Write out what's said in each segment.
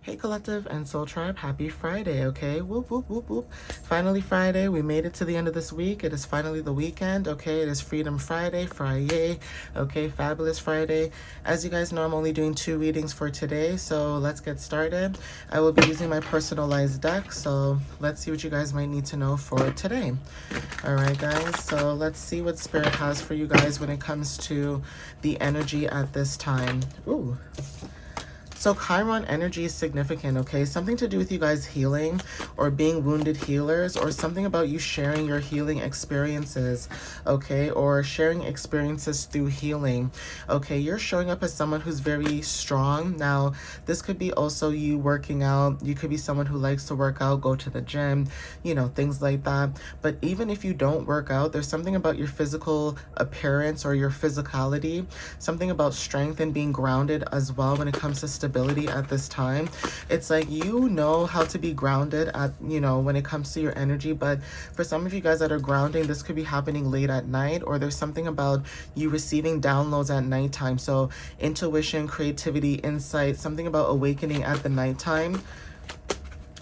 Hey Collective and Soul Tribe, happy Friday, okay? Whoop, whoop, whoop, whoop. Finally Friday, we made it to the end of this week. It is finally the weekend, okay? It is Freedom Friday, Friyay, okay? Fabulous Friday. As you guys know, I'm only doing 2 readings for today, so let's get started. I will be using my personalized deck, so let's see what you guys might need to know for today. All right, guys, so let's see what Spirit has for you guys when it comes to the energy at this time. Ooh. So Chiron energy is significant, okay? Something to do with you guys healing or being wounded healers, or something about you sharing your healing experiences, okay? Or sharing experiences through healing, okay? You're showing up as someone who's very strong. Now, this could be also you working out. You could be someone who likes to work out, go to the gym, you know, things like that. But even if you don't work out, there's something about your physical appearance or your physicality, something about strength and being grounded as well when it comes to stability at this time. It's like you know how to be grounded at, you know, when it comes to your energy. But for some of you guys that are grounding, this could be happening late at night, or there's something about you receiving downloads at nighttime. So intuition, creativity, insight, something about awakening at the nighttime.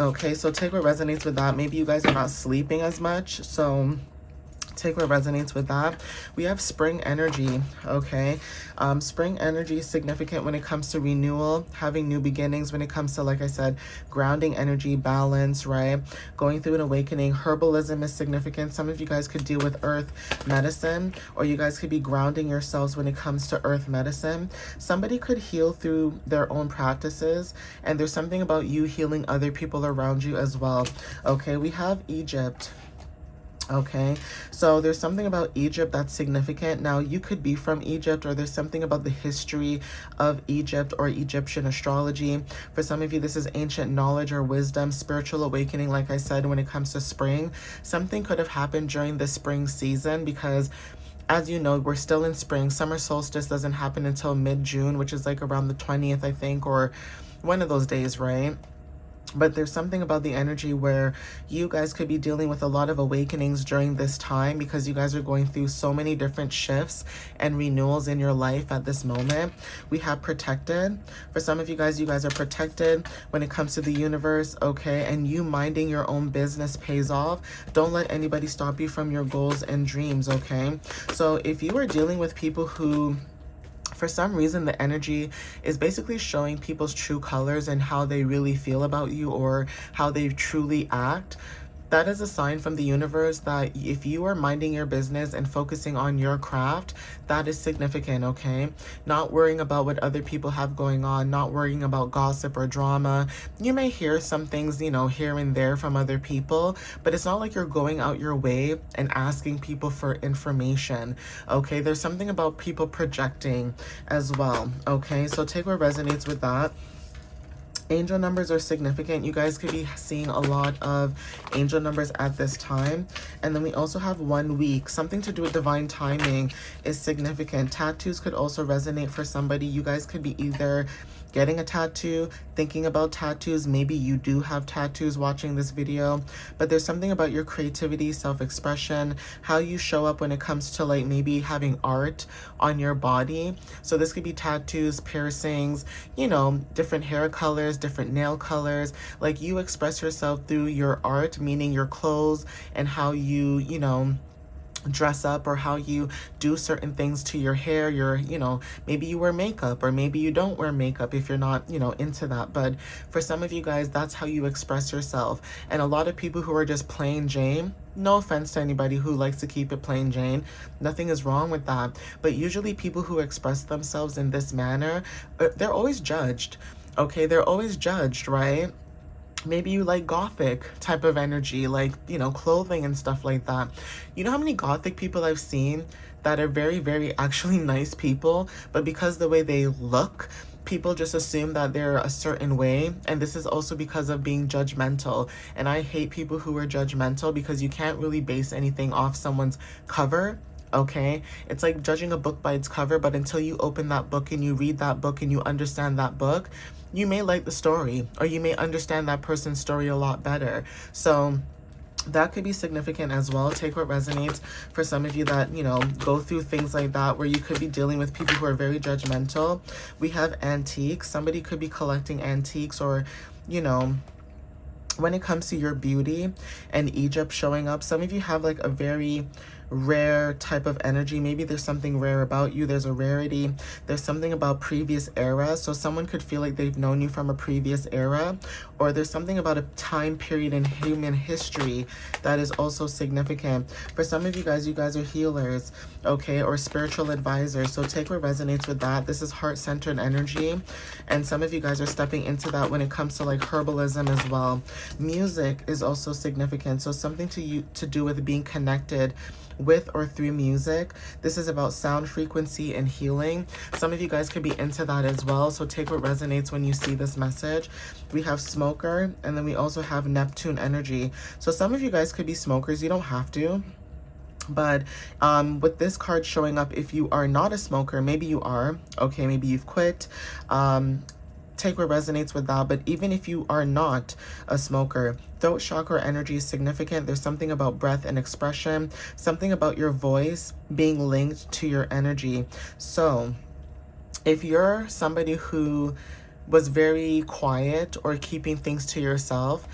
Okay, so take what resonates with that. Maybe you guys are not sleeping as much, so take what resonates with that. We have spring energy, okay? Spring energy is significant when it comes to renewal, having new beginnings, when it comes to, like I said, grounding energy, balance, right? Going through an awakening. Herbalism is significant. Some of you guys could deal with earth medicine, or you guys could be grounding yourselves when it comes to earth medicine. Somebody could heal through their own practices, and there's something about you healing other people around you as well, okay? We have Egypt. Okay, so there's something about Egypt that's significant. Now, you could be from Egypt, or there's something about the history of Egypt or Egyptian astrology. For some of you, this is ancient knowledge or wisdom, spiritual awakening, like I said, when it comes to spring. Something could have happened during the spring season because, as you know, we're still in spring. Summer solstice doesn't happen until mid-June, which is like around the 20th, I think, or one of those days, right? But there's something about the energy where you guys could be dealing with a lot of awakenings during this time, because you guys are going through so many different shifts and renewals in your life at this moment. We have protected. For some of you guys are protected when it comes to the universe, okay? And you minding your own business pays off. Don't let anybody stop you from your goals and dreams, okay? So if you are dealing with people who, for some reason, the energy is basically showing people's true colors and how they really feel about you, or how they truly act, that is a sign from the universe that if you are minding your business and focusing on your craft, that is significant, okay? Not worrying about what other people have going on, not worrying about gossip or drama. You may hear some things, you know, here and there from other people, but it's not like you're going out your way and asking people for information, okay? There's something about people projecting as well, okay? So take what resonates with that. Angel numbers are significant. You guys could be seeing a lot of angel numbers at this time. And then we also have 1 week. Something to do with divine timing is significant. Tattoos could also resonate for somebody. You guys could be either getting a tattoo, thinking about tattoos. Maybe you do have tattoos watching this video, but there's something about your creativity, self-expression, how you show up when it comes to like maybe having art on your body. So this could be tattoos, piercings, you know, different hair colors, different nail colors. Like you express yourself through your art, meaning your clothes and how you know, dress up, or how you do certain things to your hair, your, you know, maybe you wear makeup, or maybe you don't wear makeup if you're not, you know, into that. But for some of you guys, that's how you express yourself. And a lot of people who are just plain Jane, no offense to anybody who likes to keep it plain Jane, nothing is wrong with that, but usually people who express themselves in this manner, they're always judged, okay? They're always judged, right? Maybe you like gothic type of energy, like, you know, clothing and stuff like that. You know how many gothic people I've seen that are very, very actually nice people, but because the way they look, people just assume that they're a certain way. And this is also because of being judgmental. And I hate people who are judgmental, because you can't really base anything off someone's cover. Okay, it's like judging a book by its cover, but until you open that book and you read that book and you understand that book, you may like the story, or you may understand that person's story a lot better. So that could be significant as well. Take what resonates for some of you that, you know, go through things like that, where you could be dealing with people who are very judgmental. We have antiques. Somebody could be collecting antiques, or you know, when it comes to your beauty and Egypt showing up, some of you have like a very rare type of energy. Maybe there's something rare about you. There's a rarity. There's something about previous era. So someone could feel like they've known you from a previous era, or there's something about a time period in human history that is also significant. For some of you guys are healers, okay, or spiritual advisors. So take what resonates with that. This is heart-centered energy, and some of you guys are stepping into that when it comes to like herbalism as well. Music is also significant. So something to do with being connected with or through music. This is about sound frequency and healing. Some of you guys could be into that as well. So take what resonates when you see this message. We have smoker, and then we also have Neptune energy. So some of you guys could be smokers. You don't have to. But with this card showing up, if you are not a smoker, maybe you are, okay, maybe you've quit. Take what resonates with that. But even if you are not a smoker, throat chakra energy is significant. There's something about breath and expression, something about your voice being linked to your energy. So if you're somebody who was very quiet or keeping things to yourself,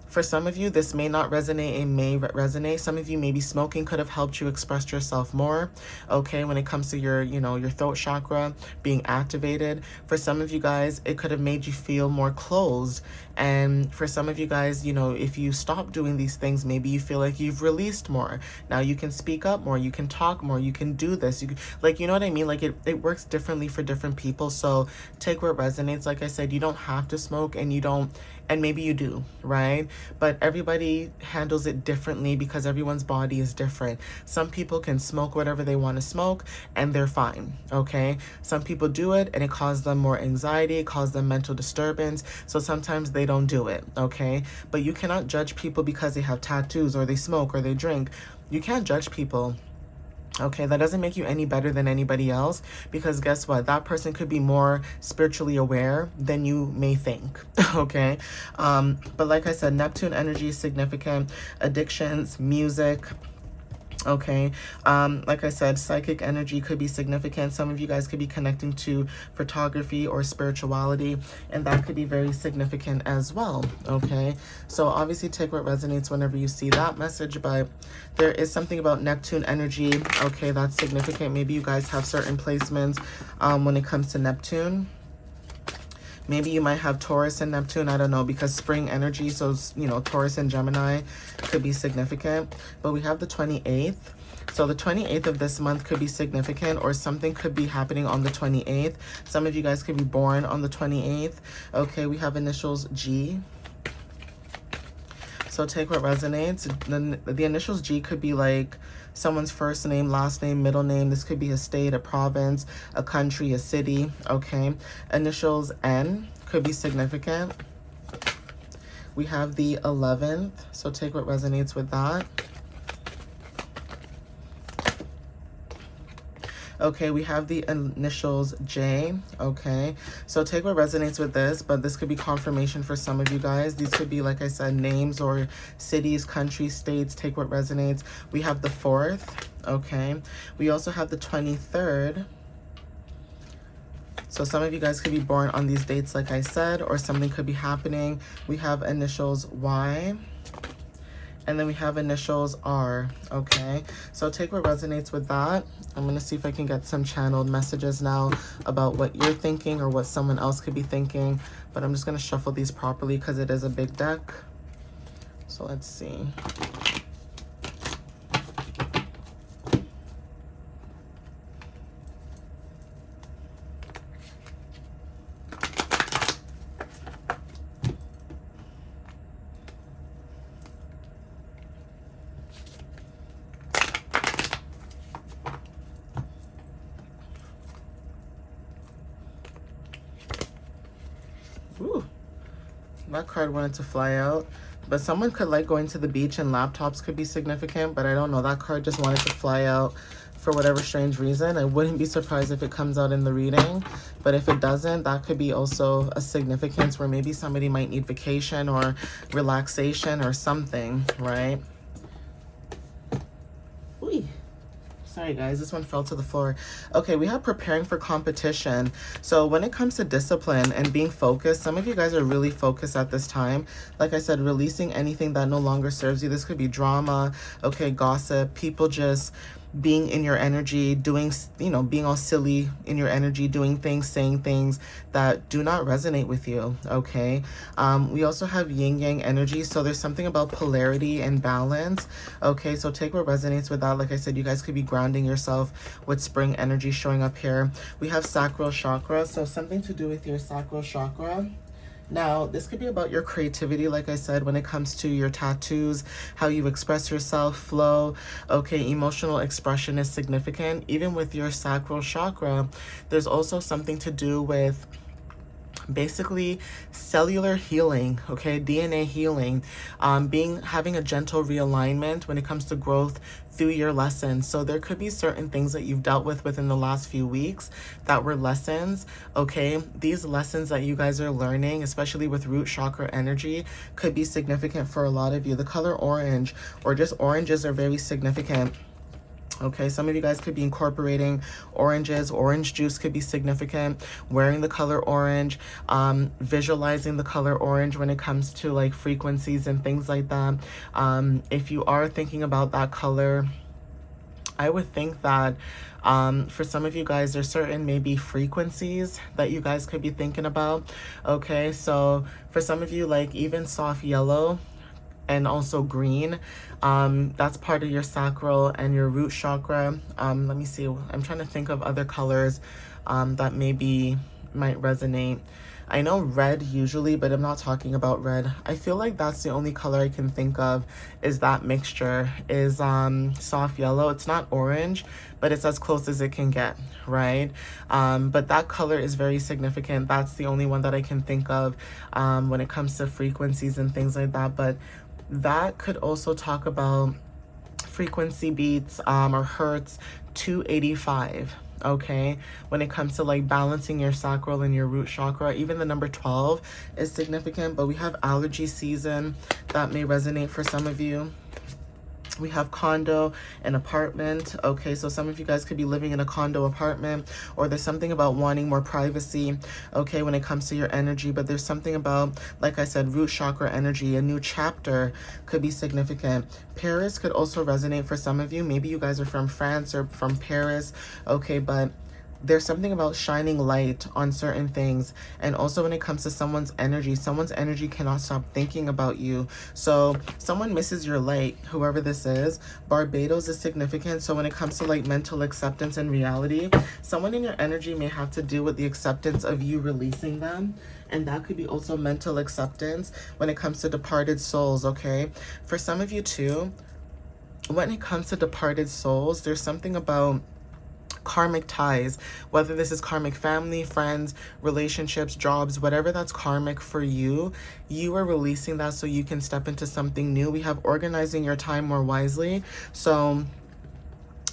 for some of you, this may not resonate and may resonate. Some of you, maybe smoking could have helped you express yourself more, okay, when it comes to your, you know, your throat chakra being activated. For some of you guys, it could have made you feel more closed. And for some of you guys, you know, if you stop doing these things, maybe you feel like you've released more. Now you can speak up more, you can talk more, you can do this. You can, like, you know what I mean? Like it works differently for different people. So take what resonates. Like I said, you don't have to smoke, and you don't, and maybe you do, right? But everybody handles it differently because everyone's body is different. Some people can smoke whatever they want to smoke and they're fine, okay? Some people do it and it causes them more anxiety, it causes them mental disturbance. So sometimes they don't do it, okay? But you cannot judge people because they have tattoos or they smoke or they drink. You can't judge people. Okay, that doesn't make you any better than anybody else, because guess what? That person could be more spiritually aware than you may think, okay? But like I said, Neptune energy is significant. Addictions, music, okay, like I said, psychic energy could be significant. Some of you guys could be connecting to photography or spirituality, and that could be very significant as well, okay? So obviously take what resonates whenever you see that message, but there is something about Neptune energy, okay, that's significant. Maybe you guys have certain placements when it comes to Neptune. Maybe you might have Taurus and Neptune, I don't know, because spring energy, so, you know, Taurus and Gemini could be significant. But we have the 28th. So the 28th of this month could be significant, or something could be happening on the 28th. Some of you guys could be born on the 28th. Okay, we have initials G. So take what resonates. The initials G could be like someone's first name, last name, middle name. This could be a state, a province, a country, a city, okay? Initials N could be significant. We have the 11th, so take what resonates with that. Okay, we have the initials J, okay? So take what resonates with this, but this could be confirmation for some of you guys. These could be, like I said, names or cities, countries, states. Take what resonates. We have the 4th, okay? We also have the 23rd. So some of you guys could be born on these dates, like I said, or something could be happening. We have initials Y. And then we have initials R, okay? So take what resonates with that. I'm going to see if I can get some channeled messages now about what you're thinking or what someone else could be thinking. But I'm just going to shuffle these properly because it is a big deck. So let's see. Ooh, that card wanted to fly out. But someone could like going to the beach, and laptops could be significant, but I don't know. That card just wanted to fly out for whatever strange reason. I wouldn't be surprised if it comes out in the reading, but if it doesn't, that could be also a significance where maybe somebody might need vacation or relaxation or something, right? Ooh, Sorry guys, this one fell to the floor. Okay, we have preparing for competition. So when it comes to discipline and being focused, some of you guys are really focused at this time. Like I said, releasing anything that no longer serves you. This could be drama, okay, gossip, people just being in your energy, doing, being all silly in your energy, doing things, saying things that do not resonate with you, okay? We also have yin yang energy, so there's something about polarity and balance, okay? So take what resonates with that. Like I said, you guys could be grounding yourself with spring energy showing up here. We have sacral chakra, so something to do with your sacral chakra. Now, this could be about your creativity, like I said, when it comes to your tattoos, how you express yourself, flow. Okay, emotional expression is significant. Even with your sacral chakra, there's also something to do with basically cellular healing, okay, DNA healing, having a gentle realignment when it comes to growth through your lessons. So there could be certain things that you've dealt with within the last few weeks that were lessons, okay? These lessons that you guys are learning, especially with root chakra energy, could be significant for a lot of you. The color orange or just oranges are very significant. Okay, some of you guys could be incorporating oranges. Orange juice could be significant. Wearing the color orange, visualizing the color orange when it comes to like frequencies and things like that. If you are thinking about that color, I would think that for some of you guys, there's certain maybe frequencies that you guys could be thinking about. Okay, so for some of you, like even soft yellow and also green, that's part of your sacral and your root chakra. Let me see, I'm trying to think of other colors that maybe might resonate. I know red usually, but I'm not talking about red. I feel like that's the only color I can think of is that mixture, is soft yellow. It's not orange, but it's as close as it can get, right? But that color is very significant. That's the only one that I can think of when it comes to frequencies and things like that. But that could also talk about frequency beats or hertz 285. Okay, when it comes to like balancing your sacral and your root chakra, even the number 12 is significant. But we have allergy season that may resonate for some of you. We have condo and apartment. Okay, so some of you guys could be living in a condo apartment, or there's something about wanting more privacy, okay, when it comes to your energy. But there's something about, like I said, root chakra energy. A new chapter could be significant. Paris could also resonate for some of you. Maybe you guys are from France or from Paris, okay, but there's something about shining light on certain things. And also when it comes to someone's energy cannot stop thinking about you. So someone misses your light, whoever this is. Barbados is significant. So when it comes to like mental acceptance and reality, someone in your energy may have to deal with the acceptance of you releasing them. And that could be also mental acceptance when it comes to departed souls, okay? For some of you too, when it comes to departed souls, there's something about karmic ties, whether this is karmic family, friends, relationships, jobs, whatever that's karmic for you, you are releasing that so you can step into something new. We have organizing your time more wisely. So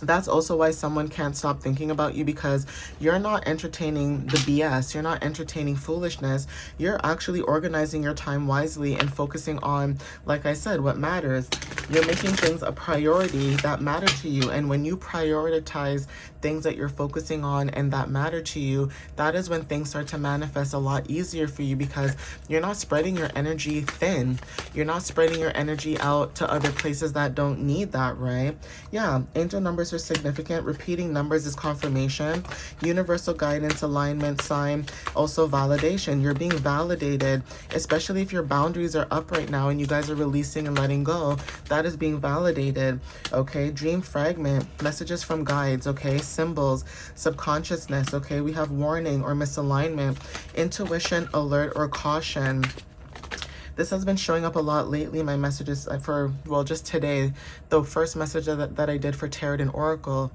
that's also why someone can't stop thinking about you, because you're not entertaining the BS. You're not entertaining foolishness. You're actually organizing your time wisely and focusing on, like I said, what matters. You're making things a priority that matter to you. And when you prioritize things that you're focusing on and that matter to you, that is when things start to manifest a lot easier for you, because you're not spreading your energy thin. You're not spreading your energy out to other places that don't need that, right? Yeah, angel numbers are significant. Repeating numbers is confirmation. Universal guidance, alignment, sign, also validation. You're being validated, especially if your boundaries are up right now and you guys are releasing and letting go. That is being validated, okay? Dream fragment, messages from guides, okay? Symbols, subconsciousness, okay? We have warning or misalignment, intuition, alert, or caution. This has been showing up a lot lately. My messages for, well, just today, the first message that I did for Tarot and Oracle.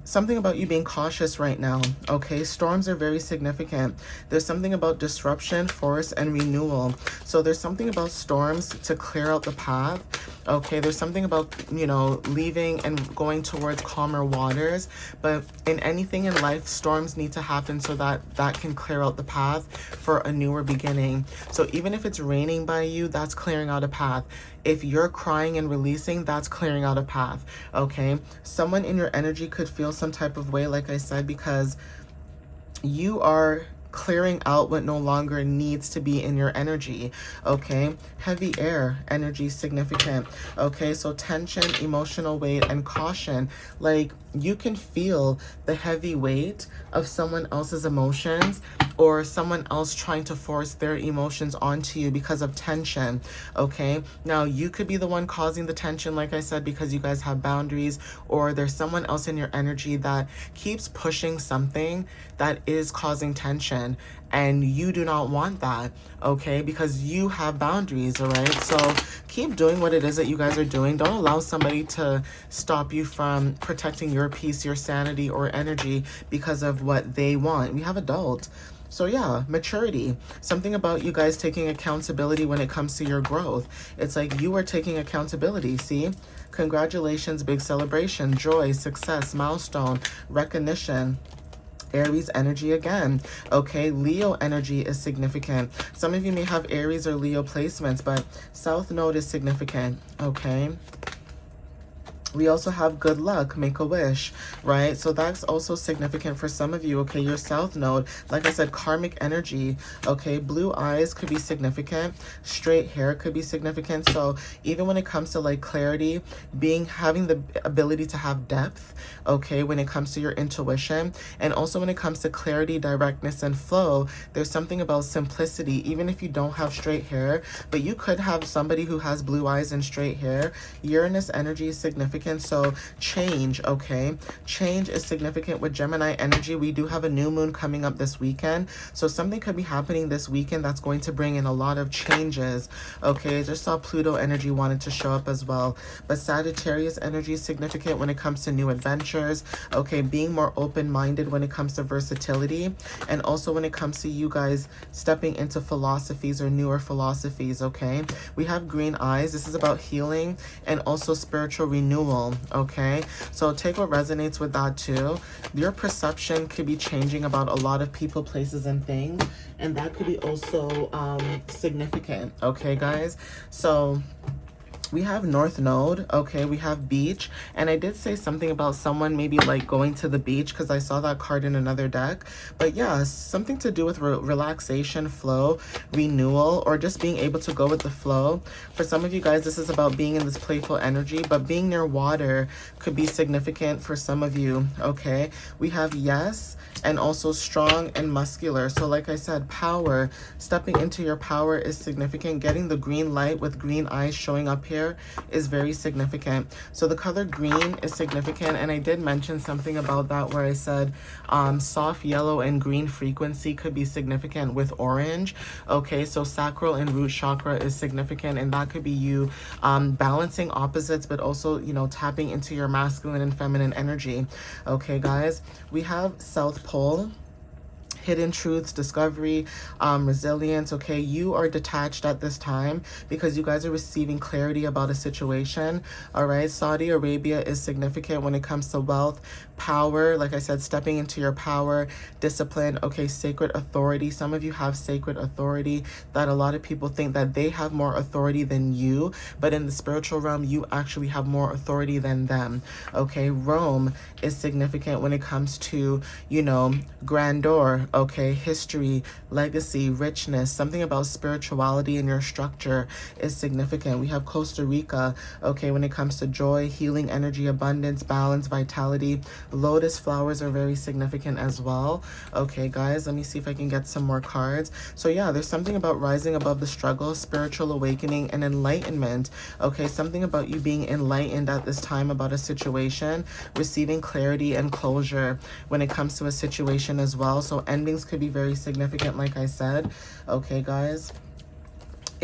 Something about you being cautious right now, okay? Storms are very significant. There's something about disruption, force, and renewal. So there's something about storms to clear out the path. Okay, there's something about, you know, leaving and going towards calmer waters. But in anything in life, storms need to happen so that that can clear out the path for a newer beginning. So even if it's raining by you, that's clearing out a path. If you're crying and releasing, that's clearing out a path. Okay, someone in your energy could feel some type of way, like I said, because you are clearing out what no longer needs to be in your energy. Okay, heavy air energy significant. Okay, so tension, emotional weight, and caution. Like, you can feel the heavy weight of someone else's emotions, or someone else trying to force their emotions onto you because of tension. Okay, now you could be the one causing the tension, like I said, because you guys have boundaries, or there's someone else in your energy that keeps pushing something that is causing tension, and you do not want that. Okay, because you have boundaries. All right, so keep doing what it is that you guys are doing. Don't allow somebody to stop you from protecting your peace, your sanity, or energy because of what they want. We have adults. So yeah, maturity. Something about you guys taking accountability when it comes to your growth. It's like you are taking accountability, see? Congratulations, big celebration, joy, success, milestone, recognition. Aries energy again. Okay, Leo energy is significant. Some of you may have Aries or Leo placements, but South Node is significant. Okay. We also have good luck, make a wish, right? So that's also significant for some of you, okay? Your South Node, like I said, karmic energy, okay? Blue eyes could be significant. Straight hair could be significant. So even when it comes to like clarity, having the ability to have depth, okay, when it comes to your intuition, and also when it comes to clarity, directness, and flow, there's something about simplicity, even if you don't have straight hair, but you could have somebody who has blue eyes and straight hair. Uranus energy is significant. So change, okay? Change is significant with Gemini energy. We do have a new moon coming up this weekend. So something could be happening this weekend that's going to bring in a lot of changes, okay? I just saw Pluto energy wanted to show up as well. But Sagittarius energy is significant when it comes to new adventures, okay? Being more open-minded when it comes to versatility, and also when it comes to you guys stepping into philosophies or newer philosophies, okay? We have green eyes. This is about healing and also spiritual renewal. Okay, so take what resonates with that too. Your perception could be changing about a lot of people, places, and things, and that could be also significant. Okay, guys, so we have North Node, okay, we have beach, and I did say something about someone maybe like going to the beach because I saw that card in another deck. But yeah, something to do with relaxation, flow, renewal, or just being able to go with the flow. For some of you guys, this is about being in this playful energy, but being near water could be significant for some of you, okay? We have yes, and also strong and muscular. So like I said, power, stepping into your power is significant. Getting the green light with green eyes showing up here is very significant. So the color green is significant, and I did mention something about that where I said soft yellow and green frequency could be significant with orange. Okay, so sacral and root chakra is significant, and that could be you balancing opposites, but also, you know, tapping into your masculine and feminine energy. Okay, guys, we have South Pole, hidden truths, discovery, resilience. Okay, you are detached at this time because you guys are receiving clarity about a situation. All right, Saudi Arabia is significant when it comes to wealth, power, like I said, stepping into your power, discipline. Okay, sacred authority. Some of you have sacred authority that a lot of people think that they have more authority than you, but in the spiritual realm, you actually have more authority than them. Okay, Rome is significant when it comes to, you know, grandeur. Okay, history, legacy, richness, something about spirituality in your structure is significant. We have Costa Rica, okay, when it comes to joy, healing energy, abundance, balance, vitality. Lotus flowers are very significant as well. Okay, guys, let me see if I can get some more cards. So yeah, there's something about rising above the struggle, spiritual awakening, and enlightenment. Okay, something about you being enlightened at this time about a situation, receiving clarity and closure when it comes to a situation as well. So endings could be very significant, like I said. Okay, guys.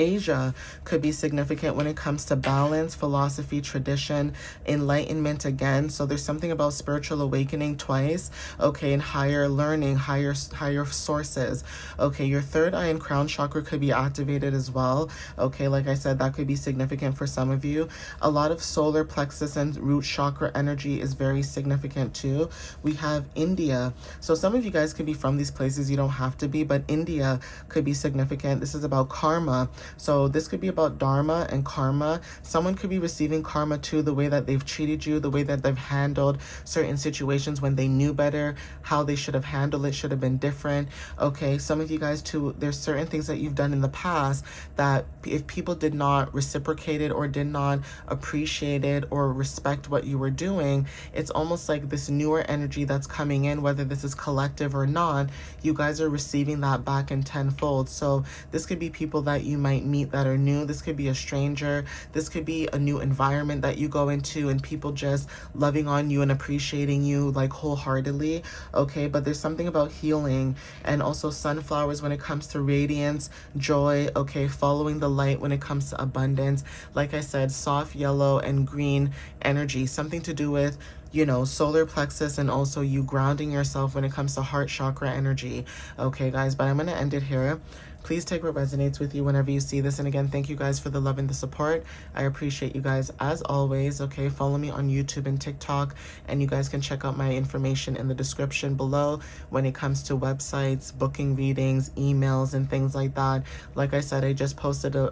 Asia could be significant when it comes to balance, philosophy, tradition, enlightenment again. So there's something about spiritual awakening twice, okay, and higher learning, higher sources. Okay, your third eye and crown chakra could be activated as well. Okay, like I said, that could be significant for some of you. A lot of solar plexus and root chakra energy is very significant too. We have India. So some of you guys could be from these places, you don't have to be, but India could be significant. This is about karma. So this could be about dharma and karma. Someone could be receiving karma too, the way that they've treated you, the way that they've handled certain situations when they knew better, how they should have handled it should have been different. Okay, some of you guys too, there's certain things that you've done in the past that if people did not reciprocate it or did not appreciate it or respect what you were doing, it's almost like this newer energy that's coming in, whether this is collective or not, you guys are receiving that back in tenfold. So this could be people that you might meet that are new. This could be a stranger. This could be a new environment that you go into and people just loving on you and appreciating you like wholeheartedly. Okay, but there's something about healing and also sunflowers when it comes to radiance, joy, okay, following the light when it comes to abundance. Like I said, soft yellow and green energy, something to do with, you know, solar plexus and also you grounding yourself when it comes to heart chakra energy. Okay, guys, but I'm going to end it here. Please take what resonates with you whenever you see this. And again, thank you guys for the love and the support. I appreciate you guys as always. Okay, follow me on YouTube and TikTok. And you guys can check out my information in the description below when it comes to websites, booking readings, emails, and things like that. Like I said, I just posted a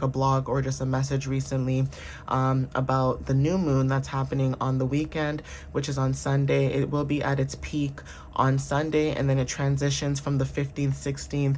blog or just a message recently about the new moon that's happening on the weekend, which is on Sunday. It will be at its peak on Sunday, and then it transitions from the 15th, 16th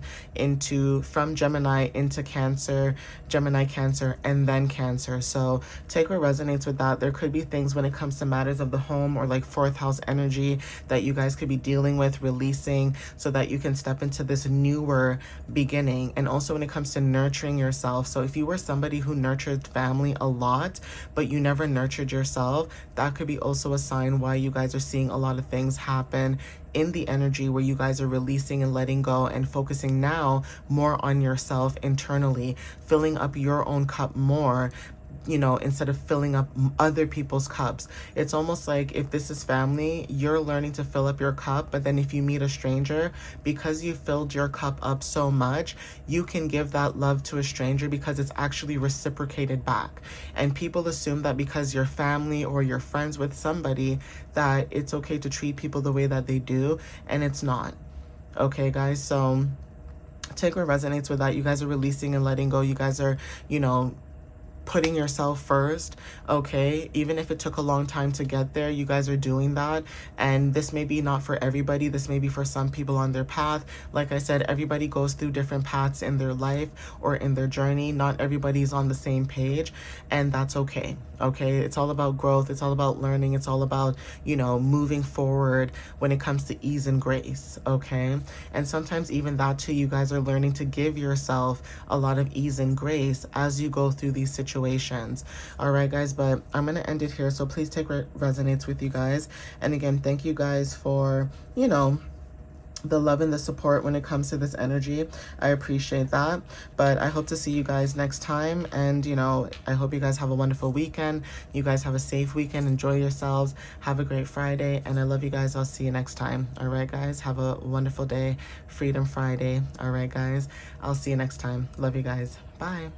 from Gemini into Cancer, Gemini, Cancer, and then Cancer. So take what resonates with that. There could be things when it comes to matters of the home or like fourth house energy that you guys could be dealing with, releasing, so that you can step into this newer beginning. And also when it comes to nurturing yourself. So if you were somebody who nurtured family a lot, but you never nurtured yourself, that could be also a sign why you guys are seeing a lot of things happen in the energy where you guys are releasing and letting go and focusing now more on yourself internally, filling up your own cup more, you know, instead of filling up other people's cups. It's almost like if this is family, you're learning to fill up your cup, but then if you meet a stranger, because you filled your cup up so much, you can give that love to a stranger because it's actually reciprocated back. And people assume that because you're family or you're friends with somebody, that it's okay to treat people the way that they do, and it's not. Okay, guys, so take what resonates with that. You guys are releasing and letting go. You guys are, you know, putting yourself first, okay? Even if it took a long time to get there, you guys are doing that. And this may be not for everybody. This may be for some people on their path. Like I said, everybody goes through different paths in their life or in their journey. Not everybody's on the same page, and that's okay, okay? It's all about growth. It's all about learning. It's all about, you know, moving forward when it comes to ease and grace, okay? And sometimes even that too, you guys are learning to give yourself a lot of ease and grace as you go through these situations. All right, guys, but I'm going to end it here. So please take what resonates with you guys. And again, thank you guys for, you know, the love and the support when it comes to this energy. I appreciate that. But I hope to see you guys next time. And, you know, I hope you guys have a wonderful weekend. You guys have a safe weekend. Enjoy yourselves. Have a great Friday. And I love you guys. I'll see you next time. All right, guys. Have a wonderful day. Freedom Friday. All right, guys. I'll see you next time. Love you guys. Bye.